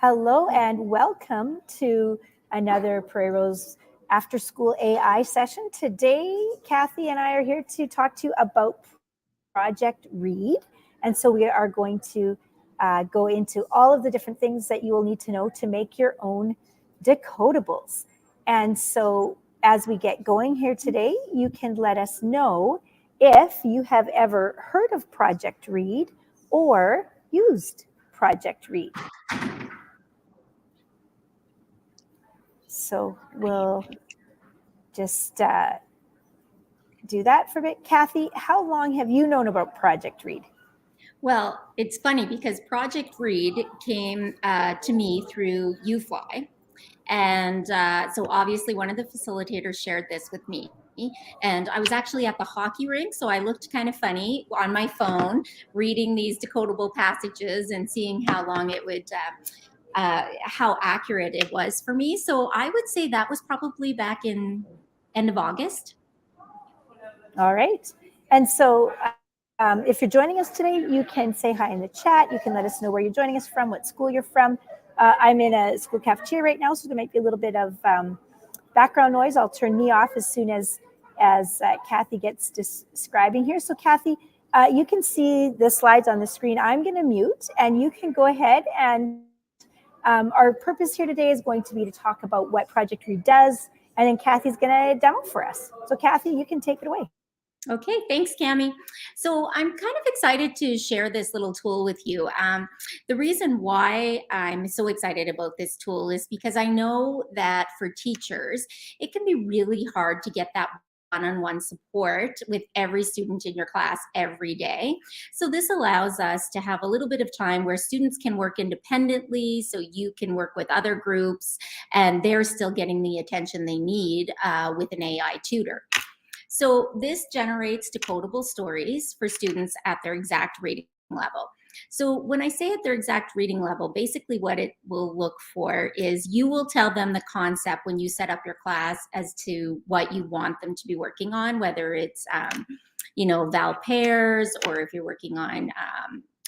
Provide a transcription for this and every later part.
Hello and welcome to another Prairie Rose After School AI session. Today, Kathy and I are here to talk to you about Project Read. And so we are going to go into all of the different things that you will need to know to make your own decodables. And so as we get going here today, you can let us know if you have ever heard of Project Read or used Project Read. So we'll just do that for a bit. Kathy, how long have you known about Project Read? Well, it's funny because Project Read came to me through UFly. And so obviously one of the facilitators shared this with me. And I was actually at the hockey rink, so I looked kind of funny on my phone, reading these decodable passages and seeing how long it would how accurate it was for me. So I would say that was probably back in end of August. All right. And so if you're joining us today, you can say hi in the chat. You can let us know where you're joining us from, what school you're from. I'm in a school cafeteria right now, so there might be a little bit of background noise. I'll turn me off as soon as Kathy gets describing here. So Kathy, you can see the slides on the screen. I'm going to mute, and you can go ahead and our purpose here today is going to be to talk about what Project Read does, and then Kathy's going to demo for us. So Kathy, you can take it away. Okay, thanks, Cami. So I'm kind of excited to share this little tool with you. The reason why I'm so excited about this tool is because I know that for teachers, it can be really hard to get that one-on-one support with every student in your class every day. So this allows us to have a little bit of time where students can work independently, so you can work with other groups, and they're still getting the attention they need with an AI tutor. So this generates decodable stories for students at their exact reading level. So when I say at their exact reading level, basically what it will look for is you will tell them the concept when you set up your class as to what you want them to be working on, whether it's, vowel pairs, or if you're working on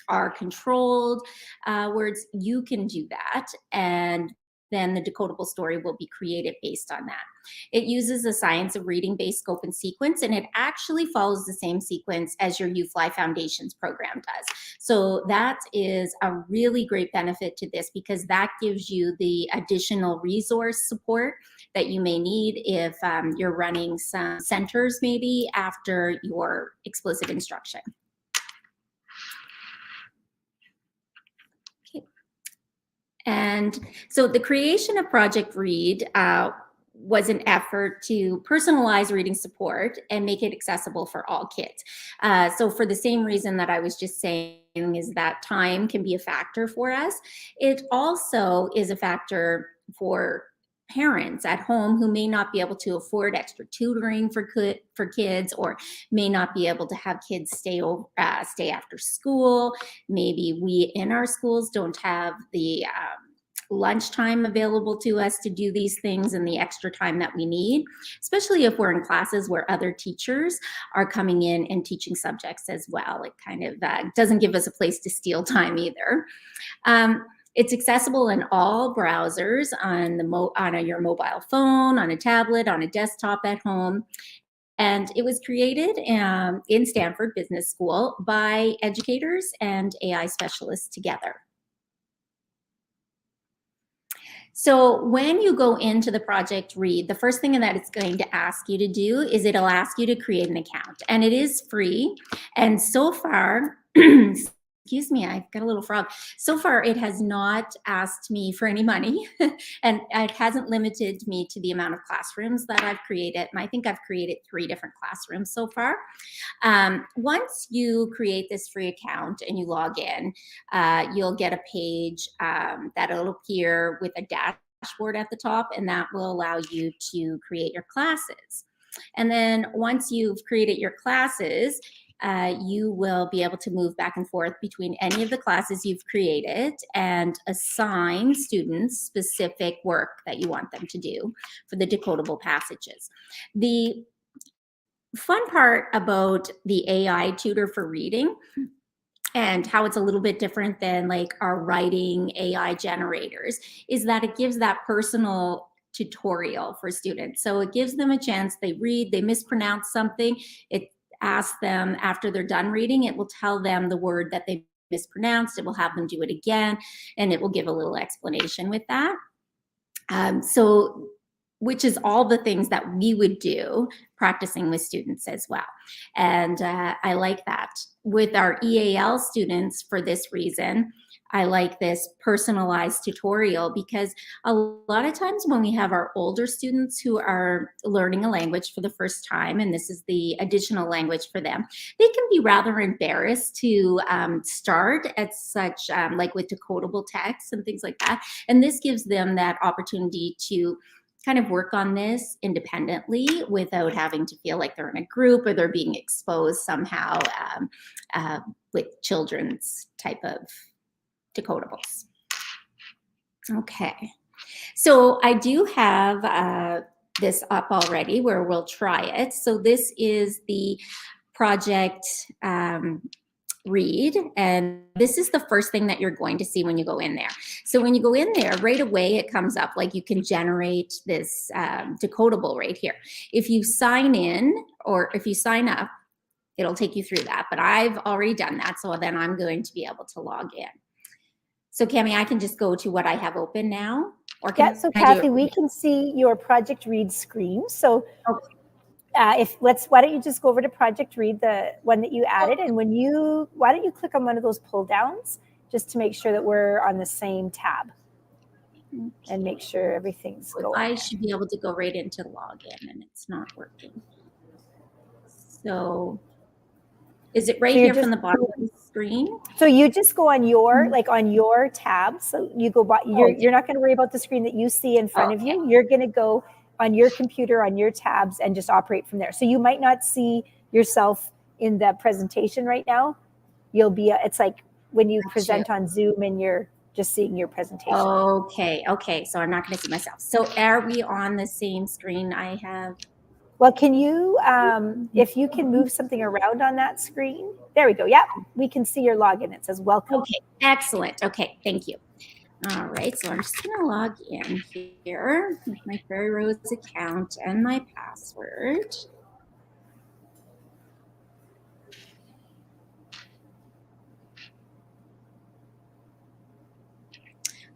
are controlled words, you can do that. And then the decodable story will be created based on that. It uses the science of reading-based scope and sequence, and it actually follows the same sequence as your UFly Foundations program does. So that is a really great benefit to this, because that gives you the additional resource support that you may need if you're running some centers maybe after your explicit instruction. And so the creation of Project Read was an effort to personalize reading support and make it accessible for all kids. So for the same reason that I was just saying, is that time can be a factor for us. It also is a factor for parents at home who may not be able to afford extra tutoring for kids, or may not be able to have kids stay after school. Maybe we in our schools don't have the lunchtime available to us to do these things and the extra time that we need, especially if we're in classes where other teachers are coming in and teaching subjects as well. It kind of doesn't give us a place to steal time either. It's accessible in all browsers on your mobile phone, on a tablet, on a desktop at home. And it was created in Stanford Business School by educators and AI specialists together. So when you go into the Project Read, the first thing that it's going to ask you to do is it'll ask you to create an account, and it is free. And so far, excuse me, I've got a little frog. So far, it has not asked me for any money, and it hasn't limited me to the amount of classrooms that I've created. And I think I've created 3 different classrooms so far. Once you create this free account and you log in, you'll get a page that'll appear with a dashboard at the top, and that will allow you to create your classes. And then once you've created your classes, you will be able to move back and forth between any of the classes you've created and assign students specific work that you want them to do for the decodable passages. The fun part about the AI tutor for reading and how it's a little bit different than like our writing AI generators is that it gives that personal tutorial for students. So it gives them a chance, they read, they mispronounce something, it asks them after they're done reading, it will tell them the word that they mispronounced, it will have them do it again, and it will give a little explanation with that. So which is all the things that we would do practicing with students as well. And I like that. With our EAL students, for this reason, I like this personalized tutorial because a lot of times when we have our older students who are learning a language for the first time, and this is the additional language for them, they can be rather embarrassed to start at such, like with decodable text and things like that. And this gives them that opportunity to kind of work on this independently without having to feel like they're in a group or they're being exposed somehow with children's type of decodables. Okay, so I do have this up already where we'll try it. So this is the project read, and this is the first thing that you're going to see when you go in there. So when you go in there, right away it comes up like you can generate this decodable right here. If you sign in or if you sign up, it'll take you through that, but I've already done that, so then I'm going to be able to log in. So Cami, I can just go to what I have open now, or can Yeah, so Kathy, we can see your project read screen. So okay. Why don't you just go over to Project Read, the one that you added, and why don't you click on one of those pull downs just to make sure that we're on the same tab and make sure everything's going. I should be able to go right into login and it's not working. So is it right here from the bottom of the screen? So you just go on your, like on your tab. So you go by, you're not going to worry about the screen that you see in front of you. You're going to go on your computer, on your tabs, and just operate from there. So you might not see yourself in the presentation right now. You'll be, it's like when you present on Zoom and you're just seeing your presentation. Okay, so I'm not going to see myself. So are we on the same screen I have? Well, can you, if you can move something around on that screen? There we go. Yeah, we can see your login. It says welcome. Okay, excellent. Okay, thank you. All right, so I'm just going to log in here with my Prairie Rose account and my password.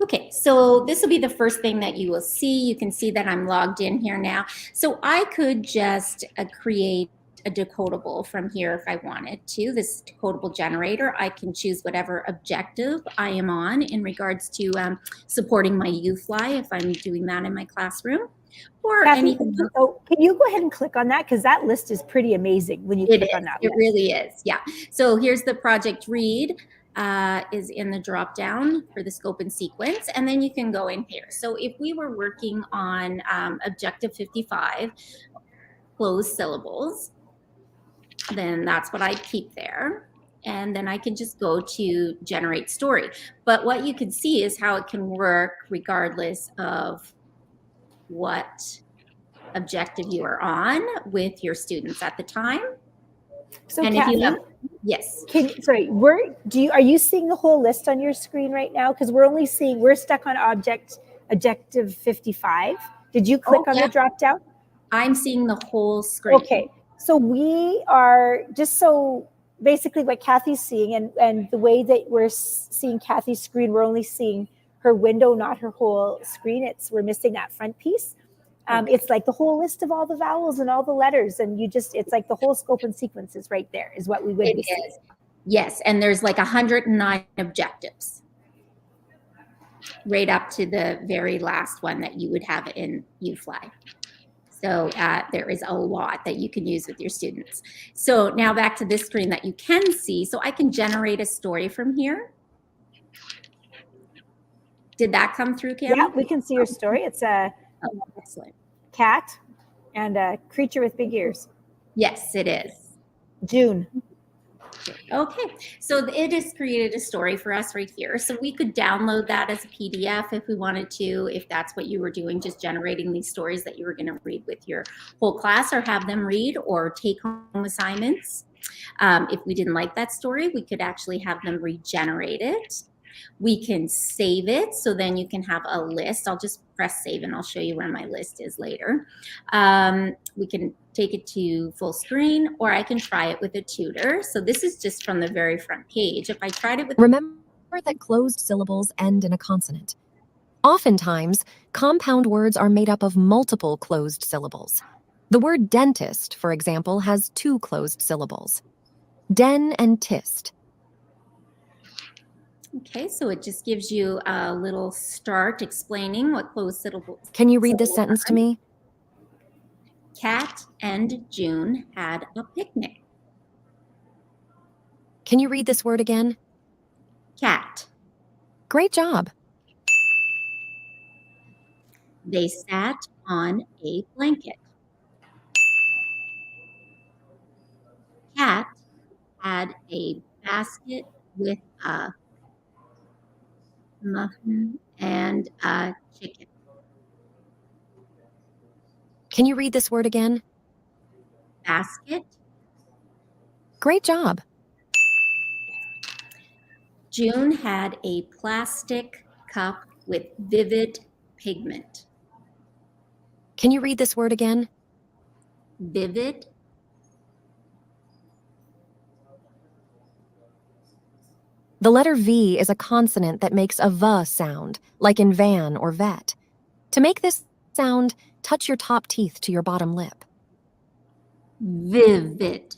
Okay, so this will be the first thing that you will see. You can see that I'm logged in here now. So I could just create a decodable from here if I wanted to. This decodable generator, I can choose whatever objective I am on in regards to supporting my UFly if I'm doing that in my classroom. Or Kathy, anything else. Oh, can you go ahead and click on that? Because that list is pretty amazing when you click on that list. It really is, yeah. So here's the project read. Is in the drop down for the scope and sequence, and then you can go in here. So if we were working on objective 55, closed syllables, then that's what I'd keep there. And then I can just go to generate story. But what you can see is how it can work regardless of what objective you are on with your students at the time. So and Kathy, if you have, yes. Are you seeing the whole list on your screen right now? Because we're stuck on objective 55. Did you click on the drop down? I'm seeing the whole screen. Okay, so we are basically what Kathy's seeing, and the way that we're seeing Kathy's screen, we're only seeing her window, not her whole screen. We're missing that front piece. It's like the whole list of all the vowels and all the letters, and it's like the whole scope and sequence is right there, is what we would be seeing. Yes, and there's like 109 objectives, right up to the very last one that you would have in UFly. So there is a lot that you can use with your students. So now back to this screen that you can see. So I can generate a story from here. Did that come through, Cami? Yeah, we can see your story. It's a excellent cat and a creature with big ears. Yes, it is. June. Okay, so it has created a story for us right here. So we could download that as a PDF if we wanted to, if that's what you were doing, just generating these stories that you were going to read with your whole class, or have them read, or take home assignments. If we didn't like that story, we could actually have them regenerate it. We can save it, so then you can have a list. I'll just press save and I'll show you where my list is later. We can take it to full screen, or I can try it with a tutor. So this is just from the very front page. If I tried it with... Remember that closed syllables end in a consonant. Oftentimes, compound words are made up of multiple closed syllables. The word dentist, for example, has 2 closed syllables. Den and tist. Okay, so it just gives you a little start explaining what closed syllables. Can you read this sentence to me? Cat and June had a picnic. Can you read this word again? Cat. Great job. They sat on a blanket. Cat had a basket with a muffin and a chicken. Can you read this word again? Basket. Great job. June had a plastic cup with vivid pigment. Can you read this word again? Vivid. The letter V is a consonant that makes a V sound, like in van or vet. To make this sound, touch your top teeth to your bottom lip. Vivid.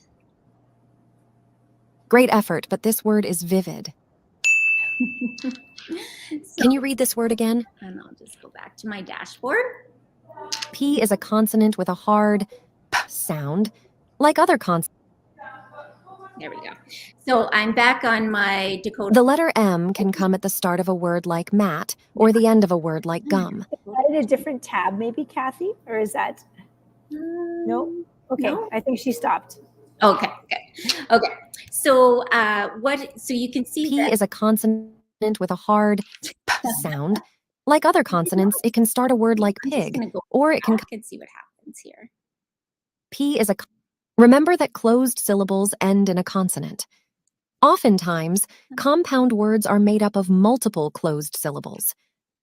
Great effort, but this word is vivid. Can you read this word again? And I'll just go back to my dashboard. P is a consonant with a hard P sound, like other consonants. There we go. So I'm back on my decoder. The letter M can come at the start of a word like mat or the end of a word like gum. Is that in a different tab, maybe, Kathy? Or is that? No? Okay, No. I think she stopped. Okay, good. Okay. So so you can see P that is a consonant with a hard P sound. Like other consonants, it can start a word like I'm just pig, gonna go or it can... back and see what happens here. P is a... Remember that closed syllables end in a consonant. Oftentimes, compound words are made up of multiple closed syllables.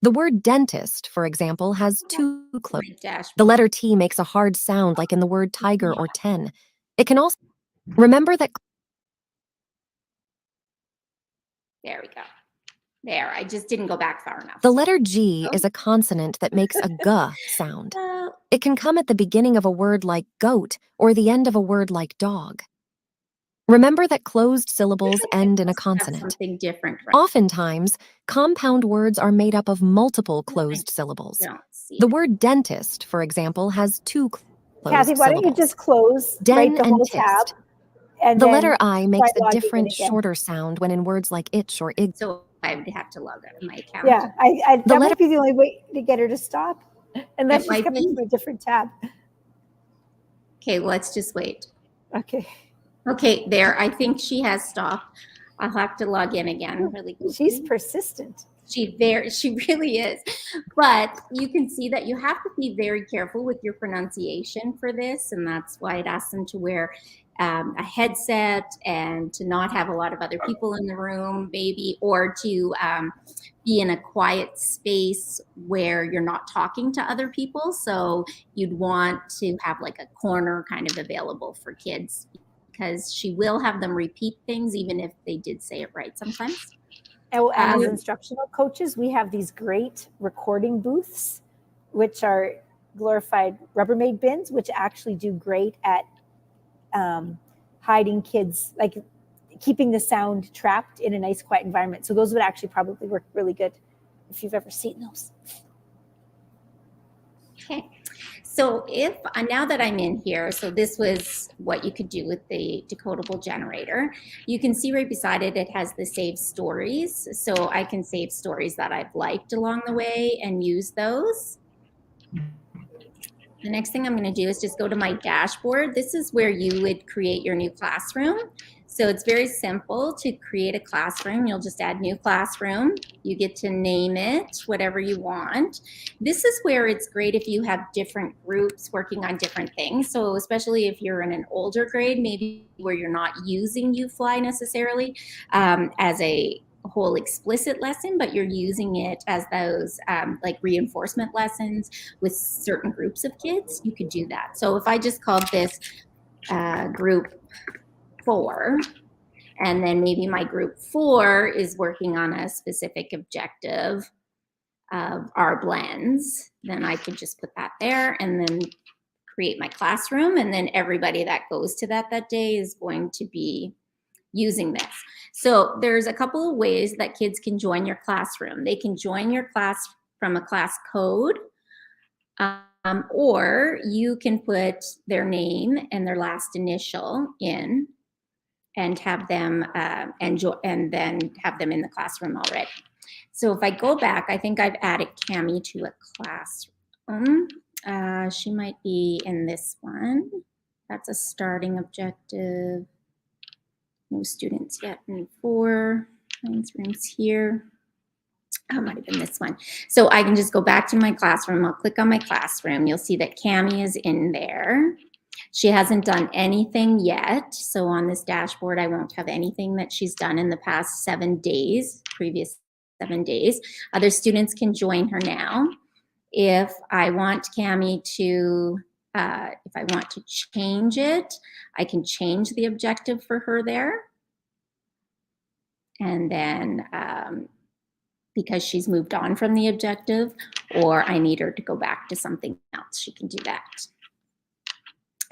The word dentist, for example, has 2 closed. My dashboard. The letter T makes a hard sound like in the word tiger or 10. It can also... Remember that... There we go. There, I just didn't go back far enough. The letter G is a consonant that makes a G sound. Uh, It can come at the beginning of a word like goat or the end of a word like dog. Remember that closed syllables end in a have consonant. something different. Right? Oftentimes, compound words are made up of multiple closed syllables. Don't see The it. word dentist, for example, has 2 closed Kathy, why don't you syllables. just close Den right the and whole tist. tab? And The then letter I makes try a logging in different, again. shorter sound when in words like itch or ig. So I would have to log out of my account. Yeah, The that letter- might be the only way to get her to stop, unless It she's might coming be. from a different tab. Okay, let's just wait. Okay, Okay, there. I think she has stopped. I'll have to log in again really quickly. she's persistent. She really is. But you can see that you have to be very careful with your pronunciation for this, and that's why it asks them to wear a headset and to not have a lot of other people in the room, maybe, or to be in a quiet space where you're not talking to other people. So you'd want to have like a corner kind of available for kids, because she will have them repeat things even if they did say it right sometimes. And as instructional coaches, we have these great recording booths, which are glorified Rubbermaid bins, which actually do great at hiding kids, like keeping the sound trapped in a nice, quiet environment. So those would actually probably work really good if you've ever seen those. Okay, so if now that I'm in here, so this was what you could do with the decodable generator. You can see right beside it, it has the save stories. So I can save stories that I've liked along the way and use those. The next thing I'm going to do is just go to my dashboard. This is where you would create your new classroom. So it's very simple to create a classroom. You'll just add new classroom. You get to name it whatever you want. This is where it's great if you have different groups working on different things. So especially if you're in an older grade, maybe where you're not using UFly necessarily as a whole explicit lesson, but you're using it as those like reinforcement lessons with certain groups of kids, you could do that. So if I just called this group 4, and then maybe my group 4 is working on a specific objective of our blends, then I could just put that there and then create my classroom, and then everybody that goes to that day is going to be using this. So there's a couple of ways that kids can join your classroom. They can join your class from a class code, or you can put their name and their last initial in and have them and then have them in the classroom already. So if I go back, I think I've added Cami to a classroom. She might be in this one. That's a starting objective. No students yet in 4. Science rooms here. Oh, might have been this one. So I can just go back to my classroom. I'll click on my classroom. You'll see that Cami is in there. She hasn't done anything yet. So on this dashboard, I won't have anything that she's done in the past 7 days, previous 7 days. Other students can join her now. If I want Cami to, if I want to change it, I can change the objective for her there. And then because she's moved on from the objective, or I need her to go back to something else, she can do that.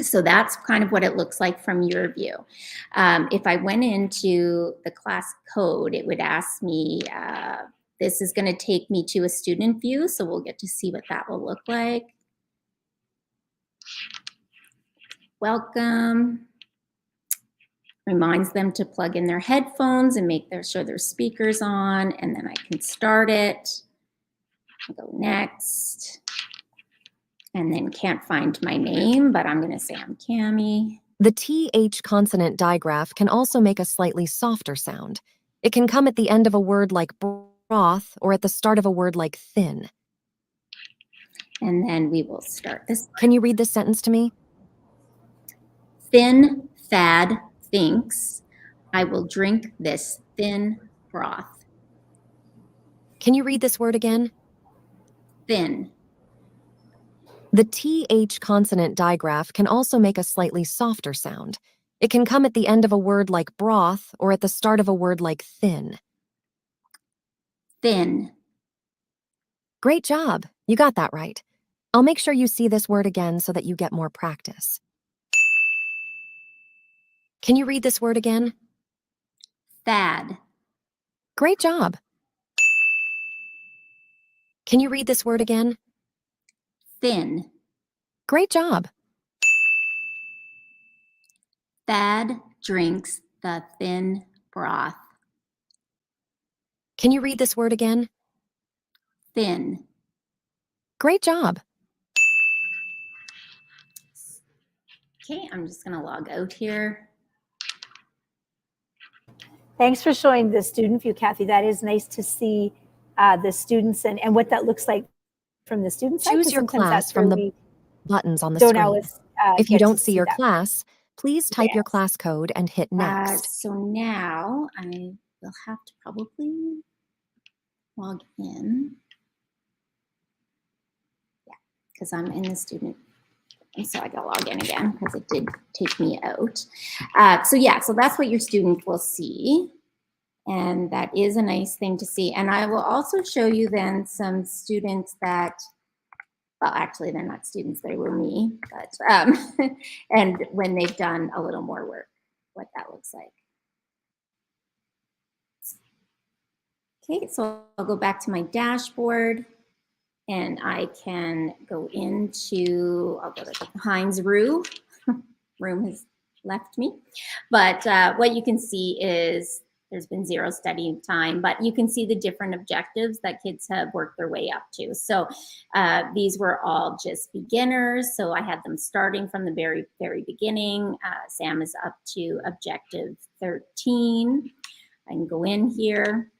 So that's kind of what it looks like from your view. If I went into the class code, it would ask me, this is going to take me to a student view, so we'll get to see what that will look like. Welcome. Reminds them to plug in their headphones and make sure their speakers on, and then I can start it. I'll go next. And then can't find my name, but I'm going to say I'm Cami. The TH consonant digraph can also make a slightly softer sound. It can come at the end of a word like broth or at the start of a word like thin. And then we will start this. Can you read this sentence to me? Thin Thad thinks I will drink this thin broth. Can you read this word again? Thin. The TH consonant digraph can also make a slightly softer sound. It can come at the end of a word like broth or at the start of a word like thin. Thin. Great job. You got that right. I'll make sure you see this word again so that you get more practice. Can you read this word again? Thad. Great job. Can you read this word again? Thin. Great job. Thad drinks the thin broth. Can you read this word again? Thin. Great job. Okay, I'm just going to log out here. Thanks for showing the student view, Kathy. That is nice to see the students and what that looks like from the student side. Choose your class from the buttons on the screen. If you don't see your class, please type your class code and hit next. So now I will have to probably log in. Yeah, because I'm in the student. And so I got to log in again because it did take me out. So that's what your student will see. And that is a nice thing to see. And I will also show you then some students that, well, actually they're not students, they were me, but, and when they've done a little more work, what that looks like. Okay, so I'll go back to my dashboard and I can go into, I'll go to Heinz Room. Room has left me. But what you can see is there's been 0 study time, but you can see the different objectives that kids have worked their way up to. So these were all just beginners. So I had them starting from the very, very beginning. Sam is up to objective 13. I can go in here.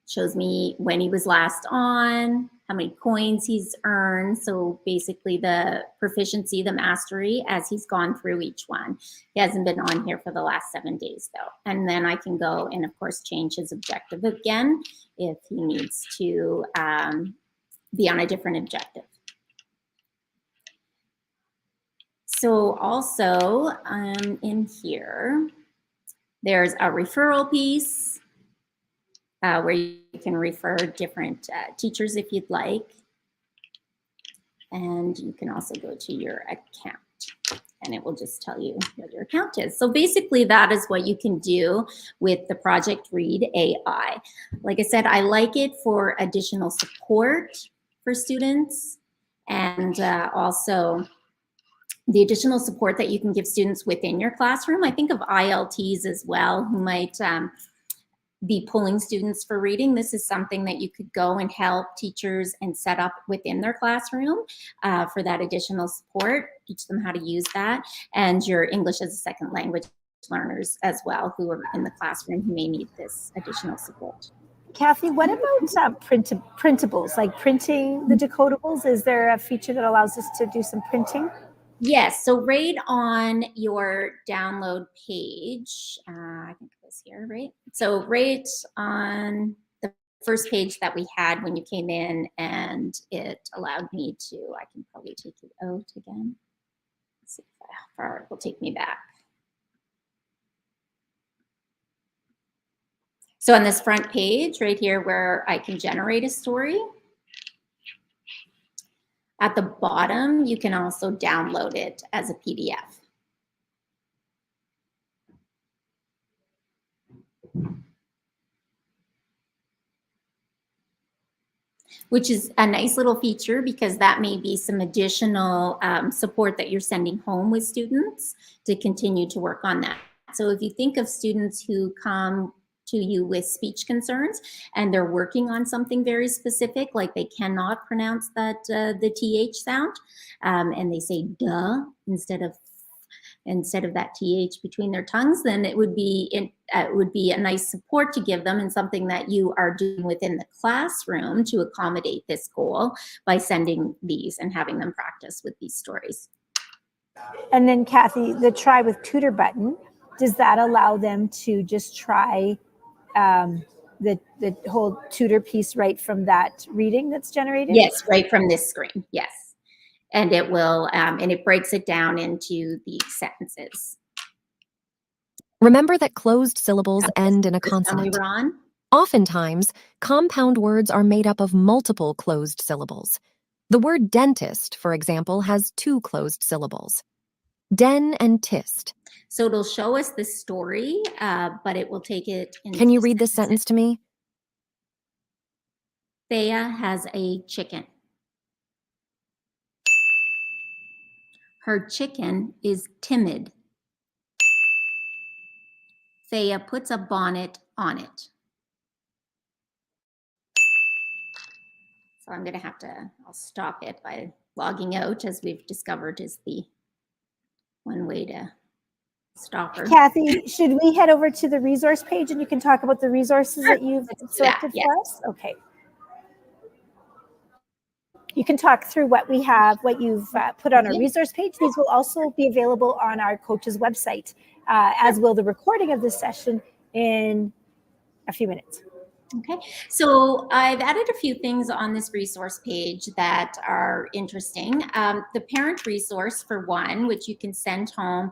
Shows me when he was last on, how many coins he's earned. So basically the proficiency, the mastery as he's gone through each one. He hasn't been on here for the last 7 days though. And then I can go and of course change his objective again if he needs to be on a different objective. So also in here, there's a referral piece where you can refer different teachers if you'd like. And you can also go to your account and it will just tell you what your account is. So basically that is what you can do with the Project Read AI. Like I said, I like it for additional support for students and also the additional support that you can give students within your classroom. I think of ILTs as well who might be pulling students for reading. This is something that you could go and help teachers and set up within their classroom for that additional support, teach them how to use that, and your English as a second language learners as well who are in the classroom who may need this additional support. Kathy, what about printables, like printing the decodables? Is there a feature that allows us to do some printing? Yes, so right on your download page, I think it was here, right? So right on the first page that we had when you came in, and it allowed me to, I can probably take it out again. Let's see how far it will take me back. So on this front page right here where I can generate a story, at the bottom, you can also download it as a PDF. Which is a nice little feature because that may be some additional support that you're sending home with students to continue to work on that. So if you think of students who come to you with speech concerns and they're working on something very specific, like they cannot pronounce that the TH sound, and they say duh instead of that TH between their tongues, then it would be a nice support to give them and something that you are doing within the classroom to accommodate this goal by sending these and having them practice with these stories. And then Kathy, the try with tutor button, does that allow them to just try the whole tutor piece right from that reading that's generated? Yes, right from this screen, yes. And it will, and it breaks it down into the sentences. Remember that closed syllables end in a consonant. Oftentimes, compound words are made up of multiple closed syllables. The word dentist, for example, has 2 closed syllables. Den and tist. So it'll show us the story, but it will take it into Can you read this sentence to me? Thea has a chicken. Her chicken is timid. Thea puts a bonnet on it. So I'm going to have to, I'll stop it by logging out, as we've discovered is the one way to stop her. Kathy, should we head over to the resource page and you can talk about the resources that you've selected for us? Okay. You can talk through what we have, what you've put on our resource page. These will also be available on our coach's website, as will the recording of this session in a few minutes. Okay, so I've added a few things on this resource page that are interesting. The parent resource, for one, which you can send home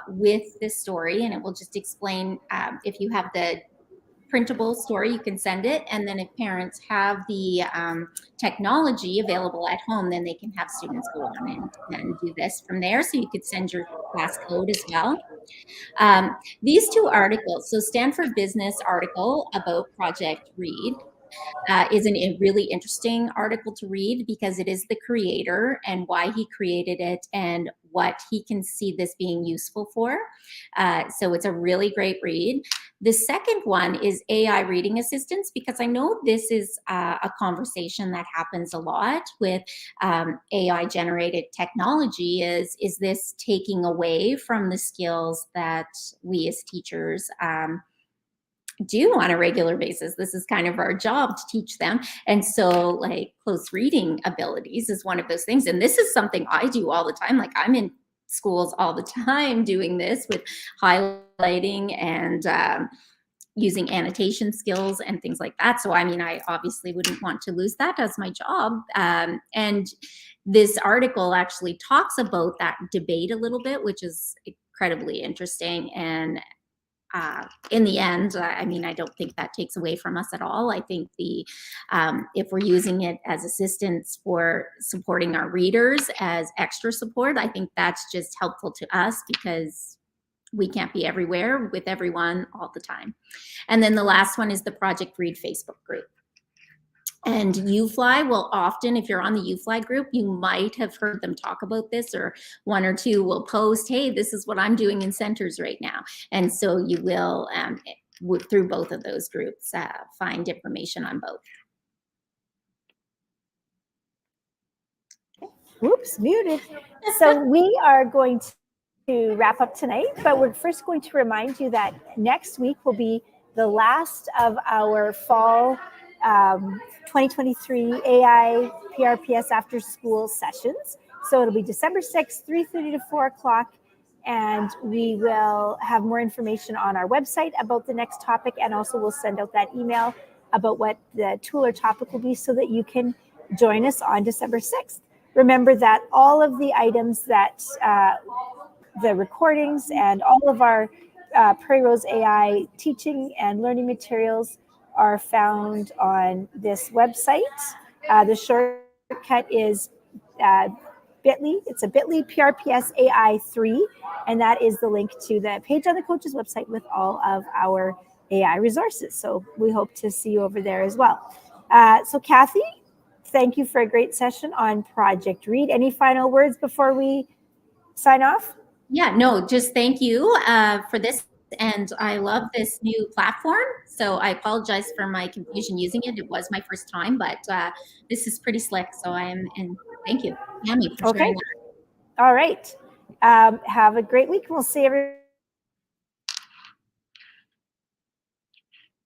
with this story, and it will just explain if you have the printable story, you can send it, and then if parents have the technology available at home, then they can have students go on and do this from there. So you could send your class code as well. These 2 articles, so Stanford Business article about Project Read is a really interesting article to read because it is the creator and why he created it and what he can see this being useful for. So it's a really great read. The second one is AI reading assistance, because I know this is a conversation that happens a lot with AI generated technology. Is this taking away from the skills that we as teachers do on a regular basis? This is kind of our job to teach them. And so like close reading abilities is one of those things. And this is something I do all the time. Like I'm in schools all the time doing this with highlighting and using annotation skills and things like that. So, I mean, I obviously wouldn't want to lose that as my job. And this article actually talks about that debate a little bit, which is incredibly interesting. And in the end, I mean, I don't think that takes away from us at all. I think if we're using it as assistance for supporting our readers as extra support, I think that's just helpful to us because we can't be everywhere with everyone all the time. And then the last one is the Project Read Facebook group. And UFly will often, if you're on the UFly group, you might have heard them talk about this, or one or two will post, hey, this is what I'm doing in centers right now. And so you will, through both of those groups, find information on both. Oops, muted. So we are going to wrap up tonight, but we're first going to remind you that next week will be the last of our fall 2023 AI PRPS after school sessions. So it'll be December 6th, 3:30 to 4 o'clock. And we will have more information on our website about the next topic. And also we'll send out that email about what the tool or topic will be so that you can join us on December 6th. Remember that all of the items that the recordings and all of our Prairie Rose AI teaching and learning materials are found on this website. The shortcut is bit.ly. It's a bit.ly PRPS AI 3, and that is the link to the page on the coach's website with all of our AI resources. So we hope to see you over there as well. So Kathy, thank you for a great session on Project Read. Any final words before we sign off? Yeah, no, just thank you for this. And I love this new platform. So I apologize for my confusion using it. It was my first time, but this is pretty slick. So and thank you, Tammy, for sharing that. All right. Have a great week. We'll see everyone